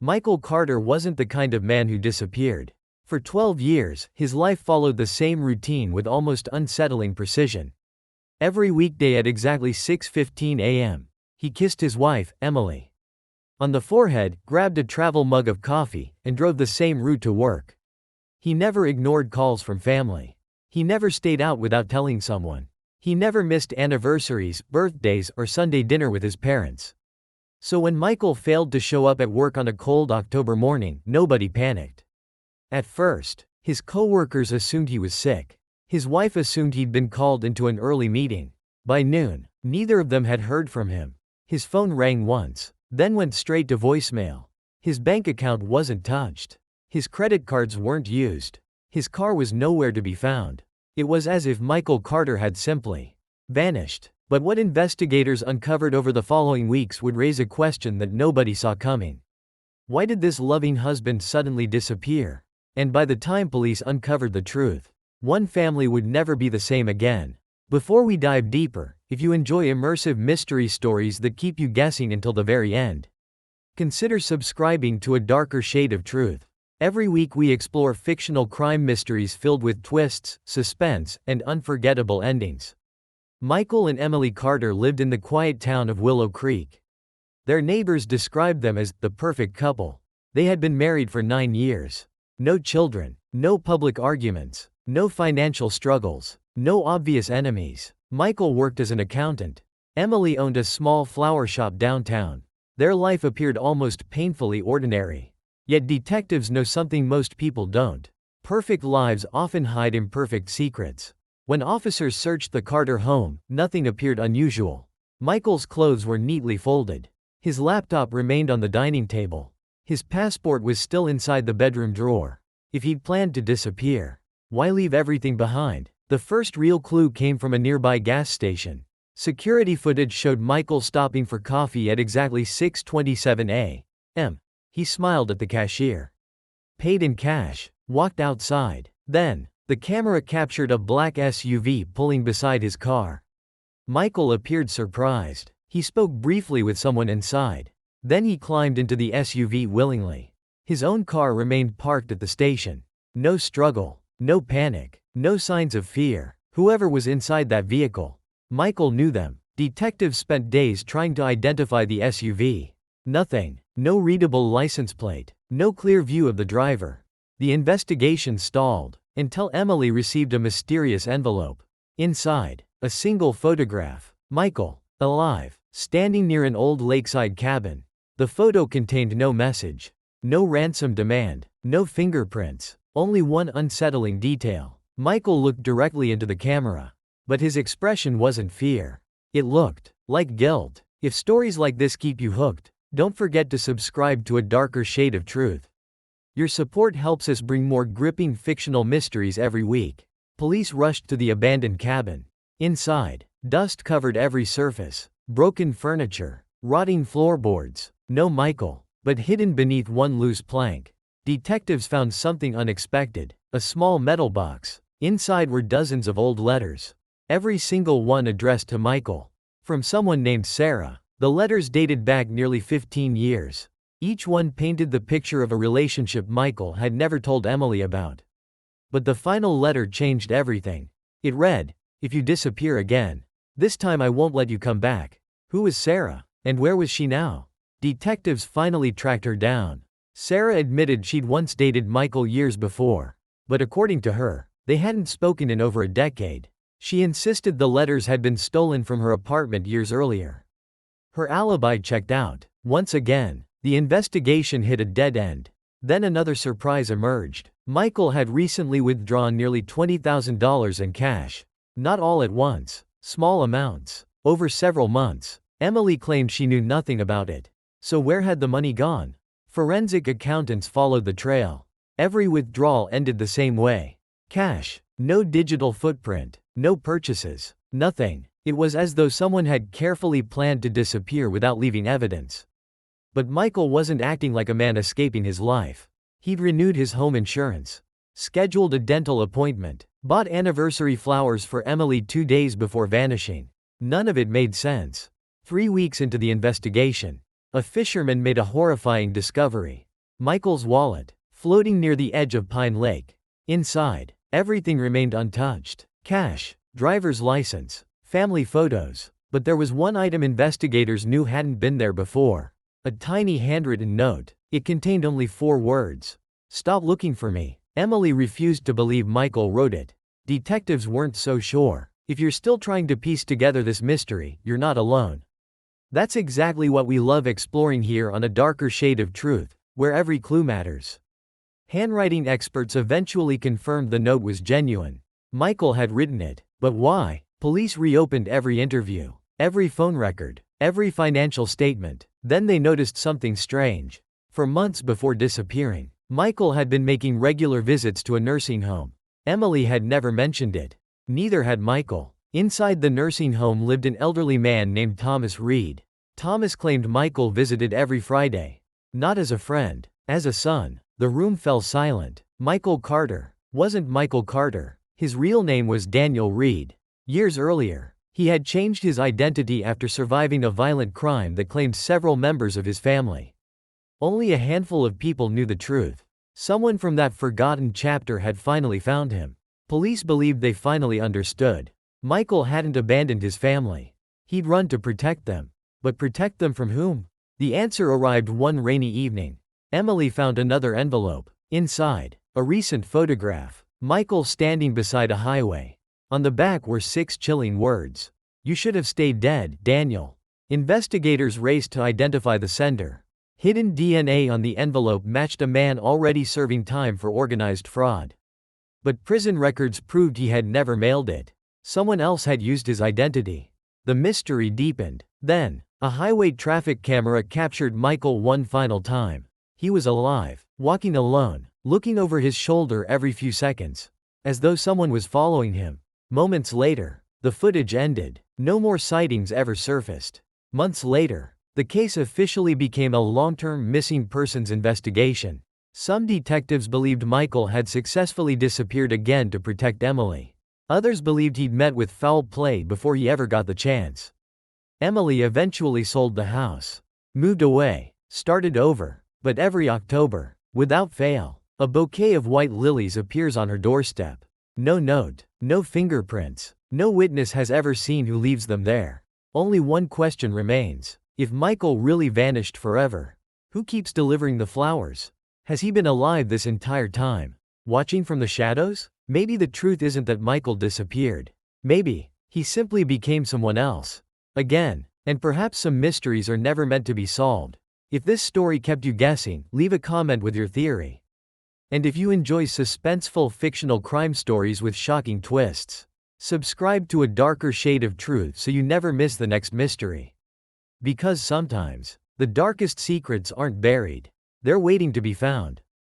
Michael Carter wasn't the kind of man who disappeared. For 12 years, his life followed the same routine with almost unsettling precision. Every weekday at exactly 6:15 a.m., he kissed his wife, Emily, on the forehead, grabbed a travel mug of coffee, and drove the same route to work. He never ignored calls from family. He never stayed out without telling someone. He never missed anniversaries, birthdays, or Sunday dinner with his parents. So when Michael failed to show up at work on a cold October morning, nobody panicked. At first, his coworkers assumed he was sick. His wife assumed he'd been called into an early meeting. By noon, neither of them had heard from him. His phone rang once, then went straight to voicemail. His bank account wasn't touched. His credit cards weren't used. His car was nowhere to be found. It was as if Michael Carter had simply vanished. But what investigators uncovered over the following weeks would raise a question that nobody saw coming. Why did this loving husband suddenly disappear? And by the time police uncovered the truth, one family would never be the same again. Before we dive deeper, if you enjoy immersive mystery stories that keep you guessing until the very end, consider subscribing to A Darker Shade of Truth. Every week we explore fictional crime mysteries filled with twists, suspense, and unforgettable endings. Michael and Emily Carter lived in the quiet town of Willow Creek. Their neighbors described them as the perfect couple. They had been married for 9 years. No children, no public arguments, no financial struggles, no obvious enemies. Michael worked as an accountant. Emily owned a small flower shop downtown. Their life appeared almost painfully ordinary. Yet detectives know something most people don't. Perfect lives often hide imperfect secrets. When officers searched the Carter home, nothing appeared unusual. Michael's clothes were neatly folded. His laptop remained on the dining table. His passport was still inside the bedroom drawer. If he'd planned to disappear, why leave everything behind? The first real clue came from a nearby gas station. Security footage showed Michael stopping for coffee at exactly 6:27 a.m. He smiled at the cashier, paid in cash, walked outside. Then, the camera captured a black SUV pulling beside his car. Michael appeared surprised. He spoke briefly with someone inside. Then he climbed into the SUV willingly. His own car remained parked at the station. No struggle, no panic, no signs of fear. Whoever was inside that vehicle, Michael knew them. Detectives spent days trying to identify the SUV. Nothing. No readable license plate. No clear view of the driver. The investigation stalled until Emily received a mysterious envelope. Inside, a single photograph. Michael, alive, standing near an old lakeside cabin. The photo contained no message, no ransom demand, no fingerprints, only one unsettling detail. Michael looked directly into the camera. But his expression wasn't fear. It looked like guilt. If stories like this keep you hooked, don't forget to subscribe to A Darker Shade of Truth. Your support helps us bring more gripping fictional mysteries every week. Police rushed to the abandoned cabin. Inside, dust covered every surface, broken furniture, rotting floorboards. No Michael, but hidden beneath one loose plank, detectives found something unexpected, a small metal box. Inside were dozens of old letters, every single one addressed to Michael. From someone named Sarah. The letters dated back nearly 15 years. Each one painted the picture of a relationship Michael had never told Emily about. But the final letter changed everything. It read, "If you disappear again, this time I won't let you come back." Who was Sarah? And where was she now? Detectives finally tracked her down. Sarah admitted she'd once dated Michael years before. But according to her, they hadn't spoken in over a decade. She insisted the letters had been stolen from her apartment years earlier. Her alibi checked out. Once again, the investigation hit a dead end. Then another surprise emerged. Michael had recently withdrawn nearly $20,000 in cash. Not all at once, small amounts, over several months. Emily claimed she knew nothing about it. So where had the money gone? Forensic accountants followed the trail. Every withdrawal ended the same way. Cash, no digital footprint, no purchases, nothing. It was as though someone had carefully planned to disappear without leaving evidence. But Michael wasn't acting like a man escaping his life. He'd renewed his home insurance, scheduled a dental appointment, bought anniversary flowers for Emily 2 days before vanishing. None of it made sense. 3 weeks into the investigation, a fisherman made a horrifying discovery. Michael's wallet, floating near the edge of Pine Lake. Inside, everything remained untouched. Cash, driver's license, family photos. But there was one item investigators knew hadn't been there before. A tiny handwritten note. It contained only 4 words. "Stop looking for me." Emily refused to believe Michael wrote it. Detectives weren't so sure. If you're still trying to piece together this mystery, you're not alone. That's exactly what we love exploring here on A Darker Shade of Truth, where every clue matters. Handwriting experts eventually confirmed the note was genuine. Michael had written it. But why? Police reopened every interview, every phone record, every financial statement. Then they noticed something strange. For months before disappearing, Michael had been making regular visits to a nursing home. Emily had never mentioned it. Neither had Michael. Inside the nursing home lived an elderly man named Thomas Reed. Thomas claimed Michael visited every Friday. Not as a friend, as a son. The room fell silent. Michael Carter wasn't Michael Carter. His real name was Daniel Reed. Years earlier, he had changed his identity after surviving a violent crime that claimed several members of his family. Only a handful of people knew the truth. Someone from that forgotten chapter had finally found him. Police believed they finally understood. Michael hadn't abandoned his family. He'd run to protect them. But protect them from whom? The answer arrived one rainy evening. Emily found another envelope. Inside, a recent photograph. Michael standing beside a highway. On the back were 6 chilling words. "You should have stayed dead, Daniel." Investigators raced to identify the sender. Hidden DNA on the envelope matched a man already serving time for organized fraud. But prison records proved he had never mailed it. Someone else had used his identity. The mystery deepened. Then, a highway traffic camera captured Michael one final time. He was alive, walking alone, looking over his shoulder every few seconds, as though someone was following him. Moments later, the footage ended. No more sightings ever surfaced. Months later, the case officially became a long-term missing persons investigation. Some detectives believed Michael had successfully disappeared again to protect Emily. Others believed he'd met with foul play before he ever got the chance. Emily eventually sold the house, moved away, started over. But every October, without fail, a bouquet of white lilies appears on her doorstep. No note, no fingerprints, no witness has ever seen who leaves them there. Only one question remains. If Michael really vanished forever, who keeps delivering the flowers? Has he been alive this entire time, watching from the shadows? Maybe the truth isn't that Michael disappeared. Maybe he simply became someone else. Again, and perhaps some mysteries are never meant to be solved. If this story kept you guessing, leave a comment with your theory. And if you enjoy suspenseful fictional crime stories with shocking twists, subscribe to A Darker Shade of Truth so you never miss the next mystery. Because sometimes, the darkest secrets aren't buried, they're waiting to be found.